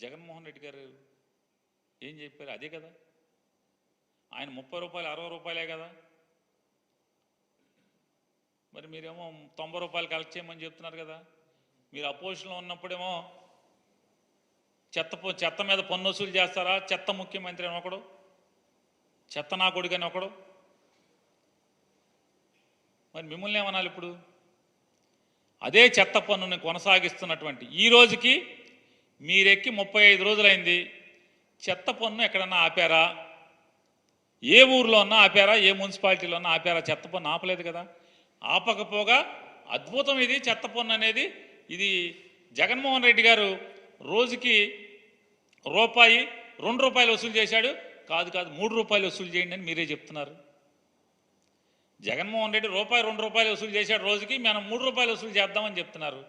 జగన్మోహన్ రెడ్డి గారు ఏం చెప్పారు? అదే కదా, ఆయన 30 రూపాయలు 60 రూపాయలే కదా, మరి మీరేమో 90 రూపాయలు కలెక్ట్ చేయమని చెప్తున్నారు కదా. మీరు అపోజిషన్లో ఉన్నప్పుడేమో చెత్త మీద పన్ను వసూలు చేస్తారా, చెత్త ముఖ్యమంత్రి అని ఒకడు, చెత్త నా కొడుకు అని ఒకడు, మరి మిమ్మల్ని ఏమనాలి ఇప్పుడు? అదే చెత్త పన్నుని కొనసాగిస్తున్నటువంటి ఈ రోజుకి మీరెక్కి 35 రోజులైంది. చెత్త పన్ను ఎక్కడన్నా ఆపారా? ఏ ఊర్లో ఉన్నా ఆపారా? ఏ మున్సిపాలిటీలో ఉన్నా ఆపారా? చెత్త పన్ను ఆపలేదు కదా. ఆపకపోగా అద్భుతం ఇది చెత్త పన్ను అనేది. ఇది జగన్మోహన్ రెడ్డి గారు రోజుకి రూపాయి 2 రూపాయలు వసూలు చేశాడు. కాదు 3 రూపాయలు వసూలు చేయండి అని మీరే చెప్తున్నారు. జగన్మోహన్ రెడ్డి రూపాయి 2 రూపాయలు వసూలు చేశాడు రోజుకి, మనం 3 రూపాయలు వసూలు చేద్దామని చెప్తున్నారు.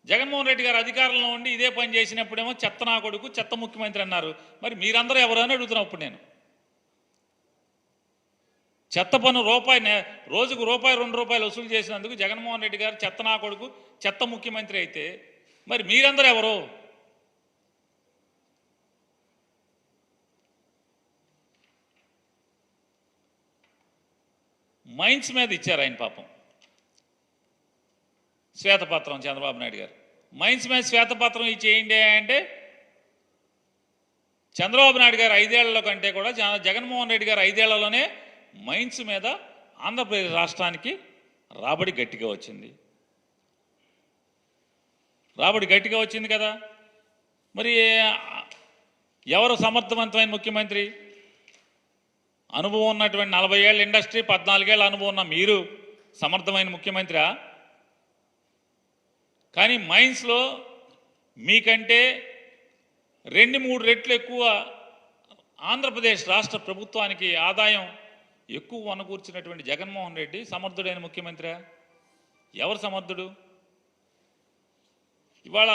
జగన్మోహన్ రెడ్డి గారు అధికారంలో ఉండి ఇదే పని చేసినప్పుడేమో చెత్త నా కొడుకు, చెత్త ముఖ్యమంత్రి అన్నారు. మరి మీరందరూ ఎవరు అని అడుగుతున్నప్పుడు నేను చెత్త పన్ను రోజుకు రూపాయి 2 రూపాయలు వసూలు చేసినందుకు జగన్మోహన్ రెడ్డి గారు చెత్త నా కొడుకు, చెత్త ముఖ్యమంత్రి అయితే మరి మీరందరూ ఎవరు? మైన్స్ మీద ఇచ్చారు ఆయన పాపం శ్వేతపత్రం. చంద్రబాబు నాయుడు గారు మైన్స్ మీద శ్వేతపత్రం ఇచ్చేయండి అంటే చంద్రబాబు నాయుడు గారు 5 ఏళ్ల కంటే కూడా జగన్మోహన్ రెడ్డి గారు 5 ఏళ్లలోనే మైన్స్ మీద ఆంధ్రప్రదేశ్ రాష్ట్రానికి రాబడి గట్టిగా వచ్చింది కదా. మరి ఎవరు సమర్థవంతమైన ముఖ్యమంత్రి? అనుభవం ఉన్నటువంటి 40 ఏళ్ళ ఇండస్ట్రీ, 14 ఏళ్ళ అనుభవం ఉన్న మీరు సమర్థమైన ముఖ్యమంత్రియా? కానీ మైన్స్లో మీకంటే 2-3 రెట్లు ఎక్కువ ఆంధ్రప్రదేశ్ రాష్ట్ర ప్రభుత్వానికి ఆదాయం ఎక్కువ వనకూర్చినటువంటి జగన్మోహన్ రెడ్డి సమర్థుడైన ముఖ్యమంత్రి? ఎవరు సమర్థుడు? ఇవాళ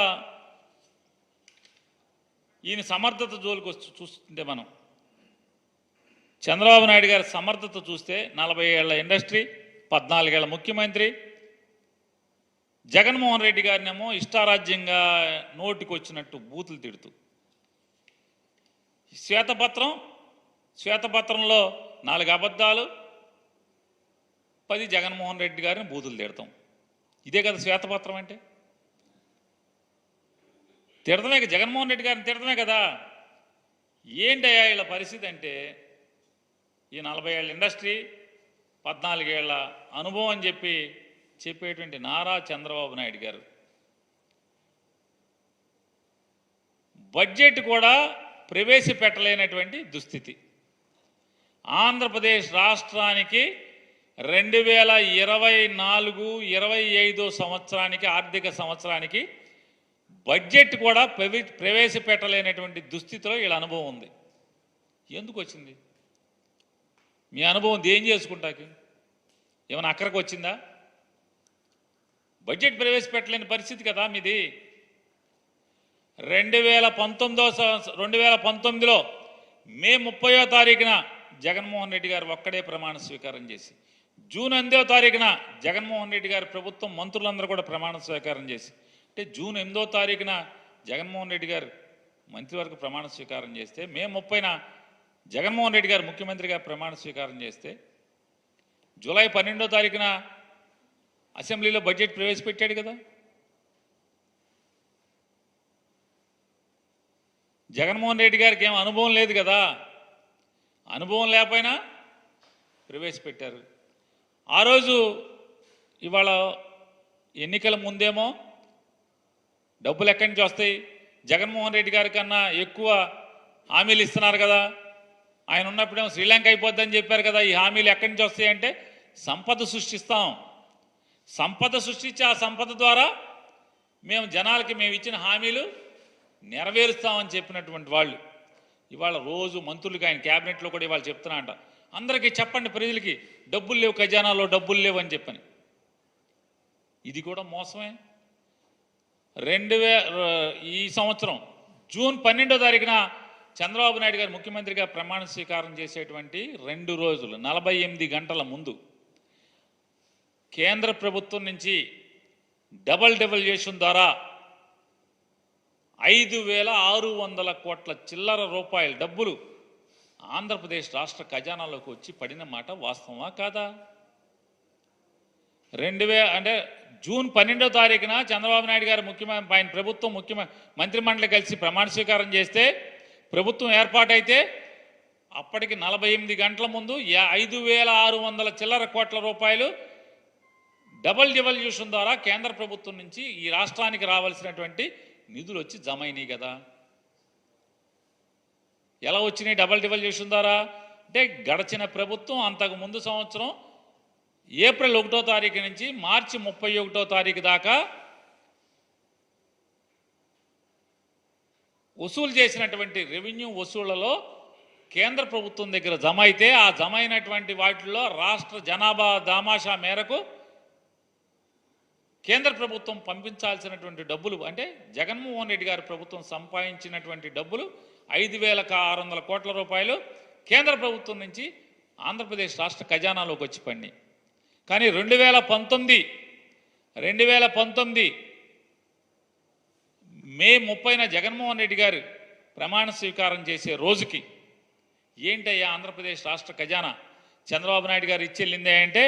ఈయన సమర్థత జోలికి చూస్తుంటే మనం చంద్రబాబు నాయుడు గారి సమర్థత చూస్తే 40 ఏళ్ల ఇండస్ట్రీ, 14 ఏళ్ల ముఖ్యమంత్రి. జగన్మోహన్ రెడ్డి గారినేమో ఇష్టారాజ్యంగా నోటికి వచ్చినట్టు బూతులు తిడుతూ శ్వేతపత్రంలో 4 అబద్ధాలు, 10 జగన్మోహన్ రెడ్డి గారిని బూతులు తిడతాం. ఇదే కదా శ్వేతపత్రం అంటే? తిడతమే, జగన్మోహన్ రెడ్డి గారిని తిడతమే కదా. ఏంటయ్యా వీళ్ళ పరిస్థితి అంటే, ఈ 40 ఏళ్ళ ఇండస్ట్రీ, 14 ఏళ్ల అనుభవం అని చెప్పేటువంటి నారా చంద్రబాబు నాయుడు గారు బడ్జెట్ కూడా ప్రవేశపెట్టలేనటువంటి దుస్థితి. ఆంధ్రప్రదేశ్ రాష్ట్రానికి 2024-25 సంవత్సరానికి, ఆర్థిక సంవత్సరానికి బడ్జెట్ కూడా ప్రవేశపెట్టలేనటువంటి దుస్థితిలో వీళ్ళ అనుభవం ఉంది. ఎందుకు వచ్చింది? మీ అనుభవం ఏం చేసుకుంటాకి? ఏమైనా అక్కడికి వచ్చిందా? బడ్జెట్ ప్రవేశపెట్టలేని పరిస్థితి కదా మీది. 2019లో మే 30వ తారీఖున జగన్మోహన్ రెడ్డి గారు ఒక్కడే ప్రమాణ స్వీకారం చేసి, జూన్ 8వ తారీఖున జగన్మోహన్ రెడ్డి గారి ప్రభుత్వం మంత్రులందరూ కూడా ప్రమాణ స్వీకారం చేసి, అంటే జూన్ 8వ తారీఖున జగన్మోహన్ రెడ్డి గారు మంత్రివర్గ ప్రమాణ స్వీకారం చేస్తే, మే 30న జగన్మోహన్ రెడ్డి గారు ముఖ్యమంత్రిగా ప్రమాణ స్వీకారం చేస్తే, జూలై 12వ తారీఖున అసెంబ్లీలో బడ్జెట్ ప్రవేశపెట్టాడు కదా. జగన్మోహన్ రెడ్డి గారికి ఏం అనుభవం లేదు కదా. అనుభవం లేకపోయినా ప్రవేశపెట్టారు. ఆ రోజు ఇవాళ ఎన్నికల ముందేమో డబ్బులు ఎక్కడి నుంచి వస్తాయి, జగన్మోహన్ రెడ్డి గారి కన్నా ఎక్కువ హామీలు ఇస్తున్నారు కదా, ఆయన ఉన్నప్పుడేమో శ్రీలంక అయిపోద్దని చెప్పారు కదా. ఈ హామీలు ఎక్కడి నుంచి వస్తాయంటే సంపద సృష్టిస్తాం, సంపద సృష్టించి ఆ సంపద ద్వారా మేము జనాలకి మేము ఇచ్చిన హామీలు నెరవేరుస్తామని చెప్పినటువంటి వాళ్ళు ఇవాళ రోజు మంత్రులకి, ఆయన క్యాబినెట్లో కూడా ఇవాళ చెప్తున్నా అంట, అందరికీ చెప్పండి ప్రజలకి డబ్బులు లేవు, ఖజానాలో డబ్బులు లేవు అని చెప్పని. ఇది కూడా మోసమే. ఈ సంవత్సరం జూన్ 12వ తారీఖున చంద్రబాబు నాయుడు గారు ముఖ్యమంత్రిగా ప్రమాణ స్వీకారం చేసేటువంటి 2 రోజులు 48 గంటల ముందు కేంద్ర ప్రభుత్వం నుంచి డబుల్ డెవల్యూషన్ ద్వారా 5,600 కోట్ల చిల్లర రూపాయల డబ్బులు ఆంధ్రప్రదేశ్ రాష్ట్ర ఖజానాలోకి వచ్చి పడిన మాట వాస్తవమా కాదా? అంటే జూన్ 12వ తారీఖున చంద్రబాబు నాయుడు గారు ఆయన ప్రభుత్వం మంత్రిమండలి కలిసి ప్రమాణ స్వీకారం చేస్తే, ప్రభుత్వం ఏర్పాటైతే అప్పటికి 48 గంటల ముందు 5,600 చిల్లర కోట్ల రూపాయలు డబుల్ డివల్యూషన్ ద్వారా కేంద్ర ప్రభుత్వం నుంచి ఈ రాష్ట్రానికి రావాల్సినటువంటి నిధులు వచ్చి జమ అయినాయి కదా. ఎలా వచ్చినాయి డబుల్ డివల్యూషన్ ద్వారా? అంటే గడిచిన ప్రభుత్వం అంతకు ముందు సంవత్సరం ఏప్రిల్ 1వ తారీఖు నుంచి మార్చి 31వ తారీఖు దాకా వసూలు చేసినటువంటి రెవెన్యూ వసూళ్లలో కేంద్ర ప్రభుత్వం దగ్గర జమ అయితే, ఆ జమ అయినటువంటి వాటిల్లో రాష్ట్ర జనాభా దామాషా మేరకు కేంద్ర ప్రభుత్వం పంపించాల్సినటువంటి డబ్బులు, అంటే జగన్మోహన్ రెడ్డి గారి ప్రభుత్వం సంపాదించినటువంటి డబ్బులు 5,600 కోట్ల రూపాయలు కేంద్ర ప్రభుత్వం నుంచి ఆంధ్రప్రదేశ్ రాష్ట్ర ఖజానాలోకి వచ్చి పడినాయి. కానీ 2019 మే 30న జగన్మోహన్ రెడ్డి గారు ప్రమాణ స్వీకారం చేసే రోజుకి ఏంటయ్యా ఆంధ్రప్రదేశ్ రాష్ట్ర ఖజానా చంద్రబాబు నాయుడు గారు ఇచ్చెళ్ళిందే అంటే,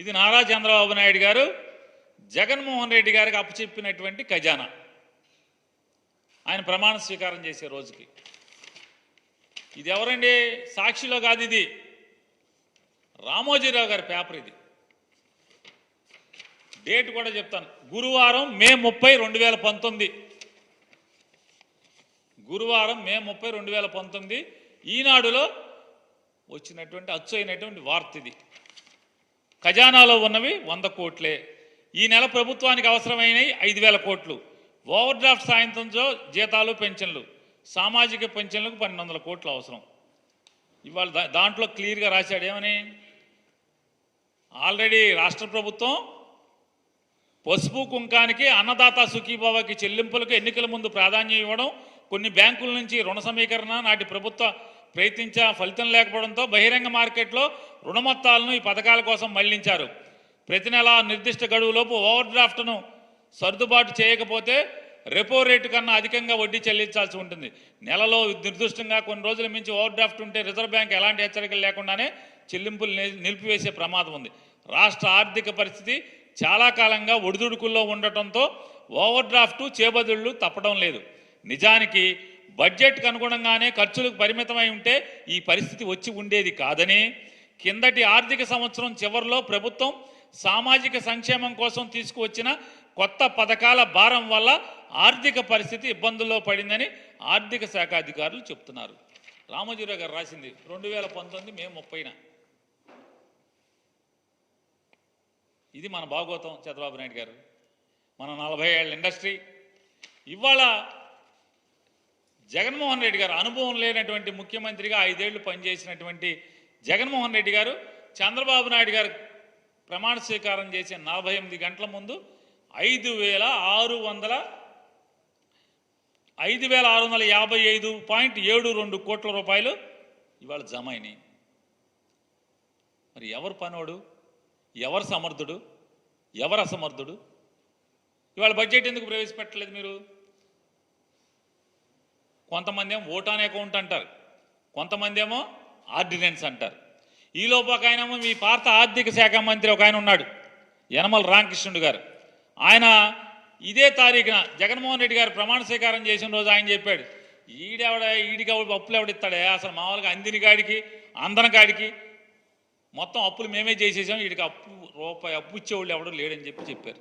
ఇది నారా చంద్రబాబు నాయుడు గారు జగన్మోహన్ రెడ్డి గారికి అప్పచెప్పినటువంటి ఖజానా ఆయన ప్రమాణ స్వీకారం చేసే రోజుకి. ఇది ఎవరండి? సాక్షిలో కాదు, ఇది రామోజీరావు గారి పేపర్. ఇది డేట్ కూడా చెప్తాను. గురువారం మే 30, 2019. గురువారం మే 30, 2019 ఈనాడులో వచ్చినటువంటి అచ్చు అయినటువంటి వార్త ఇది. ఖజానాలో ఉన్నవి 100 కోట్లే. ఈ నెల ప్రభుత్వానికి అవసరమైనవి 5,000 కోట్లు. ఓవర్ డ్రాఫ్ట్ సాయంత్రంతో జీతాలు, పెన్షన్లు, సామాజిక పెన్షన్లకు 1,200 కోట్లు అవసరం. ఇవాళ దాంట్లో క్లియర్గా రాశాడు ఏమని, ఆల్రెడీ రాష్ట్ర ప్రభుత్వం పసుపు కుంకానికి, అన్నదాత సుఖీభావకి చెల్లింపులకు ఎన్నికల ముందు ప్రాధాన్యం ఇవ్వడం, కొన్ని బ్యాంకుల నుంచి రుణ సమీకరణ నాటి ప్రభుత్వ ప్రయత్నించా ఫలితం లేకపోవడంతో బహిరంగ మార్కెట్లో రుణ మొత్తాలను ఈ పథకాల కోసం మళ్లించారు. ప్రతి నెల నిర్దిష్ట గడువులోపు ఓవర్ డ్రాఫ్ట్ను సర్దుబాటు చేయకపోతే రెపో రేటు కన్నా అధికంగా వడ్డీ చెల్లించాల్సి ఉంటుంది. నెలలో నిర్దిష్టంగా కొన్ని రోజుల మించి ఓవర్ డ్రాఫ్ట్ ఉంటే రిజర్వ్ బ్యాంక్ ఎలాంటి హెచ్చరికలు లేకుండానే చెల్లింపులు నిలిపివేసే ప్రమాదం ఉంది. రాష్ట్ర ఆర్థిక పరిస్థితి చాలా కాలంగా ఒడిదుడుకుల్లో ఉండటంతో ఓవర్ డ్రాఫ్టు చేబదుళ్లు తప్పడం లేదు. నిజానికి బడ్జెట్కు అనుగుణంగానే ఖర్చులకు పరిమితమై ఉంటే ఈ పరిస్థితి వచ్చి ఉండేది కాదని, కిందటి ఆర్థిక సంవత్సరం చివరిలో ప్రభుత్వం సామాజిక సంక్షేమం కోసం తీసుకువచ్చిన కొత్త పథకాల భారం వల్ల ఆర్థిక పరిస్థితి ఇబ్బందుల్లో పడిందని ఆర్థిక శాఖ అధికారులు చెప్తున్నారు. రామోజీరావు గారు రాసింది 2019 మే 30న. ఇది మన భాగవతం చంద్రబాబు నాయుడు గారు. మన 40 ఏళ్ళ ఇండస్ట్రీ. ఇవాళ జగన్మోహన్ రెడ్డి గారు అనుభవం లేనటువంటి ముఖ్యమంత్రిగా 5 ఏళ్లు పనిచేసినటువంటి జగన్మోహన్ రెడ్డి గారు చంద్రబాబు నాయుడు గారు ప్రమాణ స్వీకారం చేసే 48 గంటల ముందు 5,655.72 కోట్ల రూపాయలు ఇవాళ జమ అయినాయి. మరి ఎవరు పనోడు, ఎవరు సమర్థుడు, ఎవరు అసమర్థుడు? ఇవాళ బడ్జెట్ ఎందుకు ప్రవేశపెట్టలేదు మీరు? కొంతమంది ఏమో ఓటాన్ అకౌంట్ అంటారు, కొంతమంది ఏమో ఆర్డినెన్స్ అంటారు. ఈలోపు ఒక ఆయనేమో మీ పాత ఆర్థిక శాఖ మంత్రి ఒక ఆయన ఉన్నాడు, యనమల రామకృష్ణుడు గారు. ఆయన ఇదే తారీఖున జగన్మోహన్ రెడ్డి గారు ప్రమాణ స్వీకారం చేసిన రోజు ఆయన చెప్పాడు, ఈడికి అప్పులు ఎవడిస్తాడే, అసలు మామూలుగా అందిని కాడికి అందన కాడికి మొత్తం అప్పులు మేమే చేసేసాం, వీడికి రూపాయి అప్పు ఇచ్చేవాళ్ళు ఎవడో లేడని చెప్పారు.